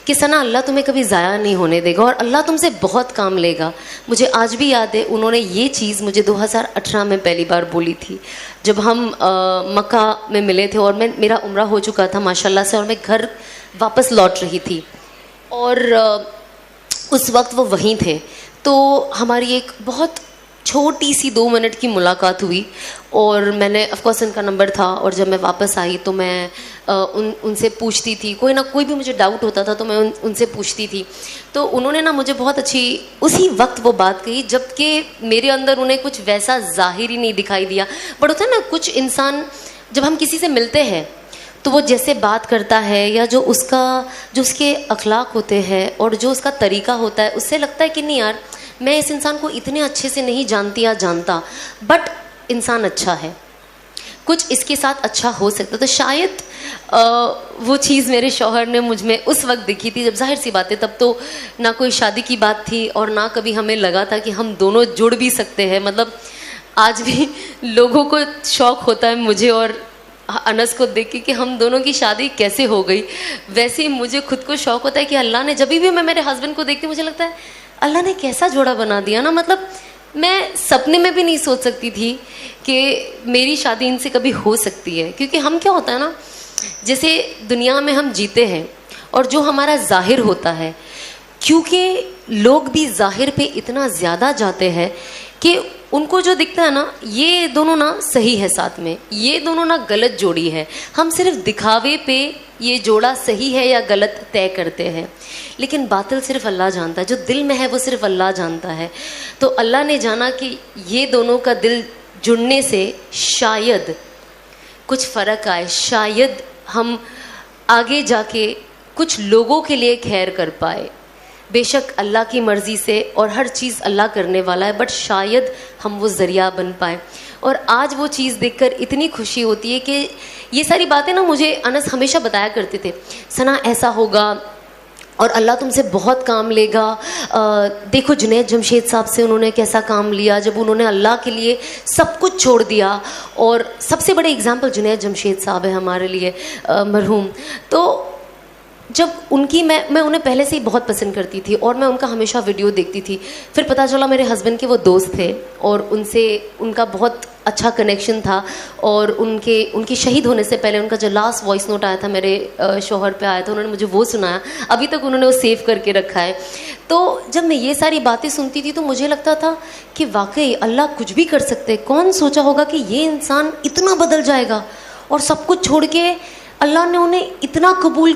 कि सना अल्लाह तुम्हें कभी ज़ाया नहीं होने देगा और अल्लाह तुमसे बहुत काम लेगा। मुझे आज भी याद है उन्होंने ये चीज़ मुझे 2018 में पहली बार बोली थी, जब हम मक्का में मिले थे और मेरा उम्रा हो चुका था माशाल्लाह से, और मैं घर वापस लौट रही थी और उस वक्त वो वहीं थे। तो हमारी एक बहुत छोटी सी 2 मिनट की मुलाकात हुई और मैंने ऑफकोर्स इनका नंबर था, और जब मैं वापस आई तो मैं उनसे पूछती थी, कोई ना कोई भी मुझे डाउट होता था तो मैं उनसे पूछती थी। तो उन्होंने ना मुझे बहुत अच्छी उसी वक्त वो बात कही, जबकि मेरे अंदर उन्हें कुछ वैसा ज़ाहिरी नहीं दिखाई दिया। बट होता है ना कुछ इंसान जब हम किसी से मिलते हैं तो वो जैसे बात करता है या जो उसके अखलाक होते हैं और जो उसका तरीका होता है, उससे लगता है कि नहीं यार मैं इस इंसान को इतने अच्छे से नहीं जानती या जानता, बट इंसान अच्छा है, कुछ इसके साथ अच्छा हो सकता। तो शायद वो चीज़ मेरे शौहर ने मुझ में उस वक्त दिखी थी, जब जाहिर सी बात है तब तो ना कोई शादी की बात थी और ना कभी हमें लगा था कि हम दोनों जुड़ भी सकते हैं। मतलब आज भी लोगों को शौक़ होता है मुझे और अनस को देख के कि हम दोनों की शादी कैसे हो गई, वैसे ही मुझे खुद को शौक़ होता है कि अल्लाह ने, जब भी मैं मेरे हस्बैंड को देखती हूँ मुझे लगता है अल्लाह ने कैसा जोड़ा बना दिया ना। मतलब मैं सपने में भी नहीं सोच सकती थी कि मेरी शादी इनसे कभी हो सकती है, क्योंकि हम क्या होता है ना, जैसे दुनिया में हम जीते हैं और जो हमारा जाहिर होता है, क्योंकि लोग भी जाहिर पे इतना ज़्यादा जाते हैं कि उनको जो दिखता है ना, ये दोनों ना सही है साथ में, ये दोनों ना गलत जोड़ी है। हम सिर्फ दिखावे पे ये जोड़ा सही है या गलत तय करते हैं, लेकिन बातिल सिर्फ अल्लाह जानता है, जो दिल में है वो सिर्फ अल्लाह जानता है। तो अल्लाह ने जाना कि ये दोनों का दिल जुड़ने से शायद कुछ फ़र्क आए, शायद हम आगे जाके कुछ लोगों के लिए खैर कर पाए। बेशक अल्लाह की मर्ज़ी से और हर चीज़ अल्लाह करने वाला है, बट शायद हम वो ज़रिया बन पाए। और आज वो चीज़ देखकर इतनी खुशी होती है कि ये सारी बातें ना मुझे अनस हमेशा बताया करते थे, सना ऐसा होगा और अल्लाह तुमसे बहुत काम लेगा। देखो जुनैद जमशेद साहब से उन्होंने कैसा काम लिया जब उन्होंने अल्लाह के लिए सब कुछ छोड़ दिया। और सबसे बड़े एग्जाम्पल जुनैद जमशेद साहब है हमारे लिए, मरहूम। तो जब उनकी मैं उन्हें पहले से ही बहुत पसंद करती थी और मैं उनका हमेशा वीडियो देखती थी। फिर पता चला मेरे हस्बैंड के वो दोस्त थे और उनसे उनका बहुत अच्छा कनेक्शन था, और उनकी शहीद होने से पहले उनका जो लास्ट वॉइस नोट आया था मेरे शौहर पे आया था, उन्होंने मुझे वो सुनाया, अभी तक उन्होंने वो सेव करके रखा है। तो जब मैं ये सारी बातें सुनती थी तो मुझे लगता था कि वाकई अल्लाह कुछ भी कर सकते हैं। कौन सोचा होगा कि ये इंसान इतना बदल जाएगा, और सब कुछ छोड़ के अल्लाह ने उन्हें इतना कबूल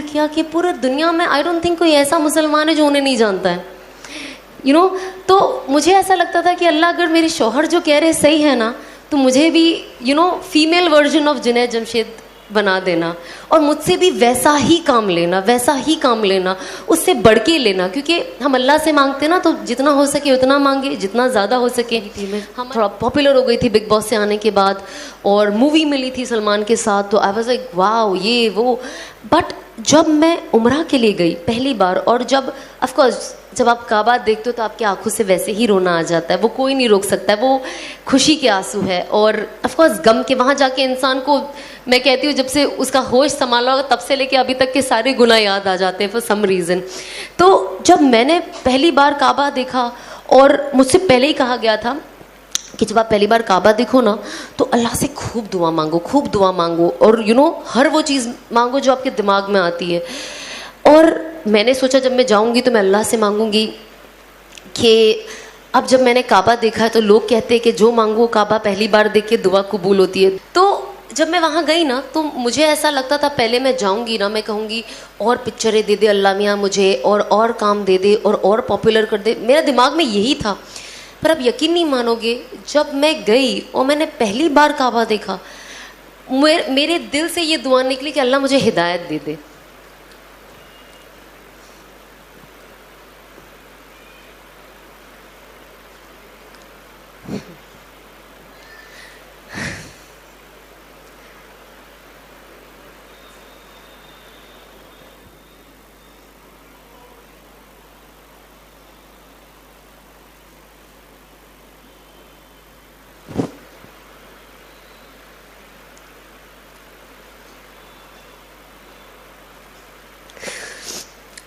किया कि पूरे दुनिया में आई डोंट थिंक कोई ऐसा मुसलमान है जो उन्हें नहीं जानता है, यू नो। तो मुझे ऐसा लगता था कि अल्लाह अगर मेरे शौहर जो कह रहे सही है ना, तो मुझे भी female version of Junaid Jamshed बना देना, और मुझसे भी वैसा ही काम लेना, उससे बढ़ के लेना। क्योंकि हम अल्लाह से मांगते ना तो जितना हो सके उतना मांगे, जितना ज़्यादा हो सके। हम थोड़ा पॉपुलर हो गई थी बिग बॉस से आने के बाद, और मूवी मिली थी सलमान के साथ, तो आई वाज लाइक वाओ ये वो। बट जब मैं उम्रा के लिए गई पहली बार, और जब ऑफकोर्स जब आप काबा देखते हो तो आपकी आंखों से वैसे ही रोना आ जाता है, वो कोई नहीं रोक सकता है, वो खुशी के आंसू है। और ऑफकोर्स गम के वहाँ जाके इंसान को, मैं कहती हूँ जब से उसका होश संभाला होगा तब से लेके अभी तक के सारे गुनाह याद आ जाते हैं फॉर सम रीज़न। तो जब मैंने पहली बार काबा देखा, और मुझसे पहले ही कहा गया था कि जब आप पहली बार काबा देखो ना तो अल्लाह से खूब दुआ मांगो, और हर वो चीज़ मांगो जो आपके दिमाग में आती है। और मैंने सोचा जब मैं जाऊंगी तो मैं अल्लाह से मांगूंगी कि अब जब मैंने काबा देखा है तो लोग कहते हैं कि जो मांगो काबा पहली बार देख के दुआ कबूल होती है। तो जब मैं वहाँ गई ना तो मुझे ऐसा लगता था पहले मैं जाऊंगी ना, मैं कहूँगी और पिक्चरें दे दे अल्लाह मियाँ मुझे, और काम दे दे, और पॉपुलर कर दे। मेरे दिमाग में यही था। पर अब यकीन नहीं मानोगे, जब मैं गई और मैंने पहली बार काबा देखा, मेरे दिल से ये दुआ निकली कि अल्लाह मुझे हिदायत दे दे।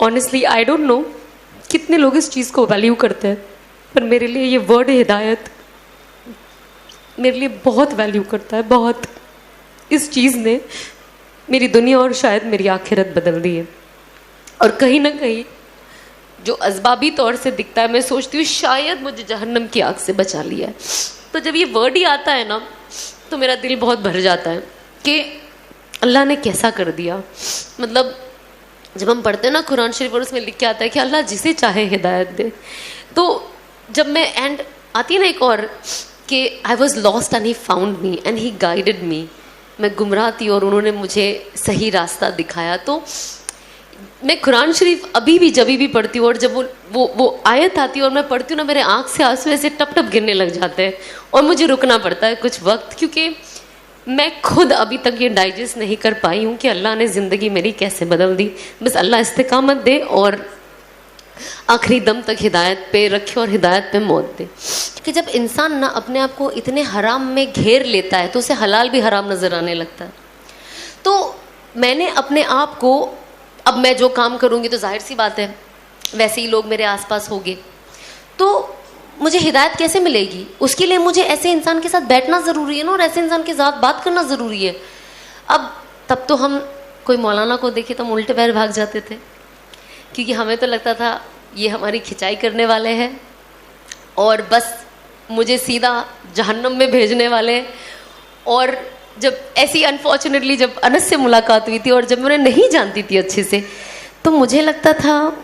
ऑनेस्टली आई डोंट नो कितने लोग इस चीज़ को वैल्यू करते हैं, पर मेरे लिए ये वर्ड हिदायत मेरे लिए बहुत वैल्यू करता है, बहुत। इस चीज़ ने मेरी दुनिया और शायद मेरी आखिरत बदल दी है। और कहीं ना कहीं जो अज़बाबी तौर से दिखता है, मैं सोचती हूँ शायद मुझे जहन्नम की आग से बचा लिया है। तो जब ये वर्ड ही आता है ना, तो मेरा दिल बहुत भर जाता है कि अल्लाह ने कैसा कर दिया। मतलब जब हम पढ़ते हैं ना कुरान शरीफ, और उसमें लिख के आता है कि अल्लाह जिसे चाहे हिदायत दे। तो जब मैं एंड आती है ना एक और कि I was lost and he found me and he guided मी, मैं गुमराह थी और उन्होंने मुझे सही रास्ता दिखाया। तो मैं कुरान शरीफ अभी भी जब भी पढ़ती हूँ और जब वो आयत आती है और मैं पढ़ती हूँ ना, मेरे आँख से आंसू ऐसे टप टप गिरने लग जाते हैं और मुझे रुकना पड़ता है कुछ वक्त, क्योंकि मैं खुद अभी तक ये डाइजेस्ट नहीं कर पाई हूँ कि अल्लाह ने ज़िंदगी मेरी कैसे बदल दी। बस अल्लाह इस्तिकामत दे और आखिरी दम तक हिदायत पे रखे और हिदायत पे मौत दे। कि जब इंसान ना अपने आप को इतने हराम में घेर लेता है तो उसे हलाल भी हराम नज़र आने लगता है। तो मैंने अपने आप को, अब मैं जो काम करूँगी तो जाहिर सी बात है वैसे ही लोग मेरे आसपास होंगे, तो मुझे हिदायत कैसे मिलेगी? उसके लिए मुझे ऐसे इंसान के साथ बैठना ज़रूरी है ना, और ऐसे इंसान के साथ बात करना ज़रूरी है। अब तब तो हम कोई मौलाना को देखे तो हम उल्टे पैर भाग जाते थे, क्योंकि हमें तो लगता था ये हमारी खिंचाई करने वाले हैं और बस मुझे सीधा जहन्नम में भेजने वाले। और जब ऐसी अनफॉर्चुनेटली जब अनस से मुलाकात हुई थी और जब मैं उन्हें नहीं जानती थी अच्छे से, तो मुझे लगता था,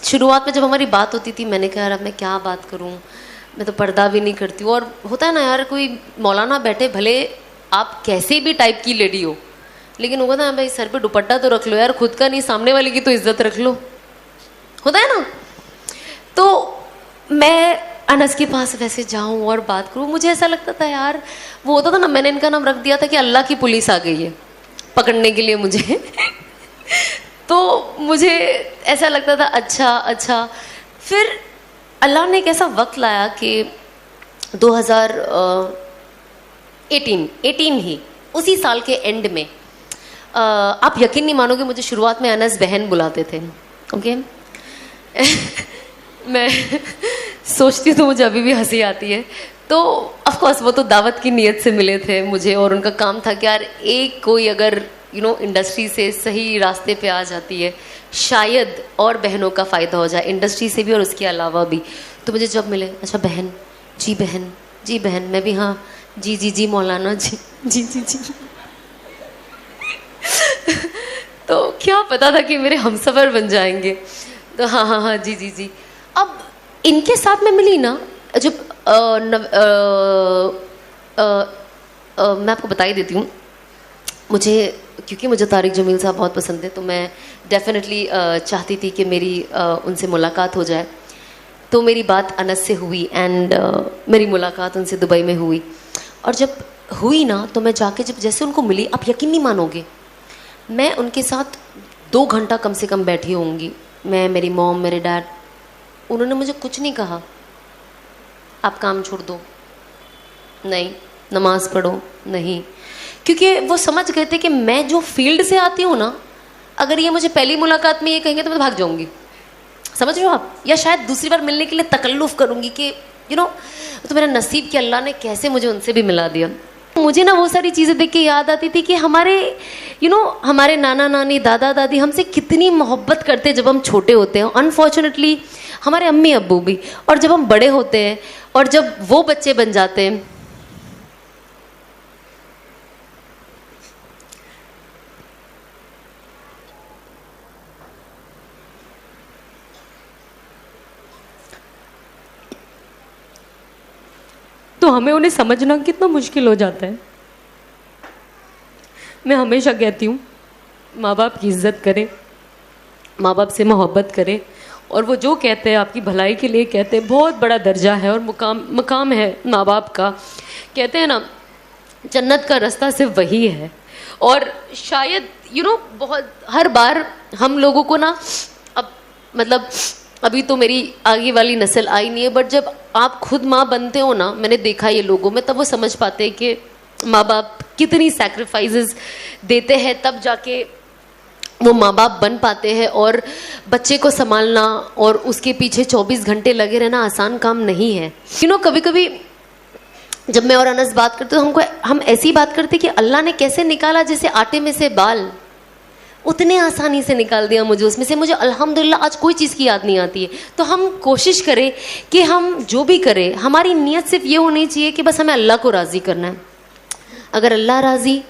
शुरुआत में जब हमारी बात होती थी, मैंने कहा यार अब मैं क्या बात करूं, मैं तो पर्दा भी नहीं करती हूँ। और होता है ना यार, कोई मौलाना बैठे, भले आप कैसे भी टाइप की लेडी हो, लेकिन होगा ना भाई सर पे दुपट्टा तो रख लो यार, खुद का नहीं सामने वाले की तो इज्जत रख लो, होता है ना। तो मैं अनस के पास वैसे जाऊं और बात करूं, मुझे ऐसा लगता था यार, वो होता था ना, मैंने इनका नाम रख दिया था कि अल्लाह की पुलिस आ गई है पकड़ने के लिए मुझे तो मुझे ऐसा लगता था अच्छा। फिर अल्लाह ने एक ऐसा वक्त लाया कि 2018 ही, उसी साल के एंड में, आप यकीन नहीं मानोगे, मुझे शुरुआत में अनस बहन बुलाते थे, ओके मैं सोचती हूँ तो मुझे अभी भी हंसी आती है। तो ऑफ कोर्स वो तो दावत की नीयत से मिले थे मुझे, और उनका काम था कि यार एक कोई अगर इंडस्ट्री से सही रास्ते पे आ जाती है, शायद और बहनों का फ़ायदा हो जाए, इंडस्ट्री से भी और उसके अलावा भी। तो मुझे जब मिले, अच्छा बहन, जी बहन, जी बहन, मैं भी हाँ जी जी जी मौलाना जी जी जी जी तो क्या पता था कि मेरे हमसफ़र बन जाएंगे। तो हाँ हाँ हाँ जी जी जी। अब इनके साथ मैं मिली ना, जब मैं आपको बता ही देती हूँ, मुझे क्योंकि मुझे तारिक जमील साहब बहुत पसंद है, तो मैं डेफिनेटली चाहती थी कि मेरी उनसे मुलाकात हो जाए। तो मेरी बात अनस से हुई एंड मेरी मुलाकात उनसे दुबई में हुई। और जब हुई ना, तो मैं जाके जब जैसे उनको मिली, आप यकीन नहीं मानोगे, मैं उनके साथ 2 घंटा कम से कम बैठी होंगी, मैं, मेरी मॉम, मेरे डैड। उन्होंने मुझे कुछ नहीं कहा, आप काम छोड़ दो, नहीं, नमाज पढ़ो, नहीं, क्योंकि वो समझ गए थे कि मैं जो फील्ड से आती हूँ ना, अगर ये मुझे पहली मुलाकात में ये कहेंगे तो मैं भाग जाऊँगी, समझ रहे हो आप, या शायद दूसरी बार मिलने के लिए तकल्लुफ़ करूँगी कि तो मेरा नसीब कि अल्लाह ने कैसे मुझे उनसे भी मिला दिया। मुझे ना वो सारी चीज़ें देख के याद आती थी कि हमारे हमारे नाना नानी, दादा दादी हमसे कितनी मोहब्बत करते जब हम छोटे होते हैं। अनफॉर्चुनेटली हमारे अम्मी अब्बू भी, और जब हम बड़े होते हैं और जब वो बच्चे बन जाते हैं, तो हमें उन्हें समझना कितना मुश्किल हो जाता है। मैं हमेशा कहती हूँ, माँ बाप की इज़्ज़त करें, माँ बाप से मोहब्बत करें, और वो जो कहते हैं आपकी भलाई के लिए कहते हैं, बहुत बड़ा दर्जा है और मुकाम है माँ बाप का। कहते हैं ना, जन्नत का रास्ता सिर्फ वही है। और शायद बहुत हर बार हम लोगों को ना, अब मतलब अभी तो मेरी आगे वाली नस्ल आई नहीं है, बट जब आप खुद माँ बनते हो ना, मैंने देखा ये लोगों में, तब वो समझ पाते हैं कि माँ बाप कितनी सैक्रिफाइसेस देते हैं, तब जाके वो माँ बाप बन पाते हैं, और बच्चे को संभालना और उसके पीछे 24 घंटे लगे रहना आसान काम नहीं है। कभी कभी जब मैं और अनस बात करते तो हम ऐसी बात करते कि अल्लाह ने कैसे निकाला जैसे आटे में से बाल, उतने आसानी से निकाल दिया मुझे उसमें से। मुझे अल्हम्दुलिल्लाह आज कोई चीज़ की याद नहीं आती है। तो हम कोशिश करें कि हम जो भी करें, हमारी नीयत सिर्फ ये होनी चाहिए कि बस हमें अल्लाह को राज़ी करना है। अगर अल्लाह राज़ी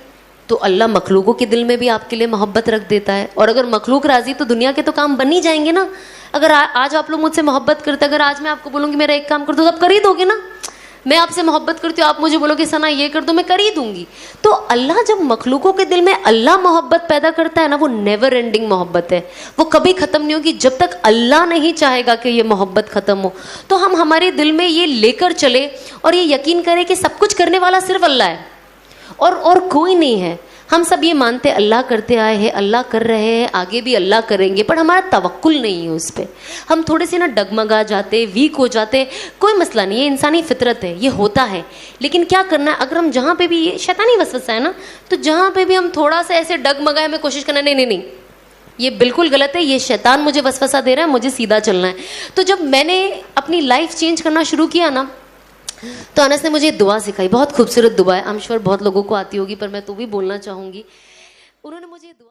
तो अल्लाह मखलूकों के दिल में भी आपके लिए मोहब्बत रख देता है, और अगर मखलूक राज़ी तो दुनिया के तो काम बन ही जाएंगे ना। अगर आज आप लोग मुझसे मोहब्बत करते, अगर आज मैं आपको बोलूँगी मेरा एक काम कर दो, तो आप कर ही दोगे ना। मैं आपसे मोहब्बत करती हूँ, आप मुझे बोलोगे सना ये कर दो, मैं कर ही दूंगी। तो अल्लाह जब मखलूकों के दिल में अल्लाह मोहब्बत पैदा करता है ना, वो नेवर एंडिंग मोहब्बत है, वो कभी ख़त्म नहीं होगी जब तक अल्लाह नहीं चाहेगा कि ये मोहब्बत ख़त्म हो। तो हम हमारे दिल में ये लेकर चले और ये यकीन करें कि सब कुछ करने वाला सिर्फ अल्लाह है और कोई नहीं है। हम सब ये मानते अल्लाह करते आए हैं, अल्लाह कर रहे हैं, आगे भी अल्लाह करेंगे, पर हमारा तवक्कुल नहीं है उस पर। हम थोड़े से ना डगमगा जाते, वीक हो जाते। कोई मसला नहीं है, इंसानी फितरत है, ये होता है। लेकिन क्या करना है, अगर हम जहाँ पे भी, ये शैतानी वसवसा है ना, तो जहाँ पे भी हम थोड़ा सा ऐसे डगमगाए में कोशिश करना, नहीं नहीं नहीं ये बिल्कुल गलत है, ये शैतान मुझे वसवसा दे रहा है, मुझे सीधा चलना है। तो जब मैंने अपनी लाइफ चेंज करना शुरू किया ना, तो अनस ने मुझे दुआ सिखाई, बहुत खूबसूरत दुआ है, आई एम श्योर बहुत लोगों को आती होगी, पर मैं तो भी बोलना चाहूँगी। उन्होंने मुझे दुआ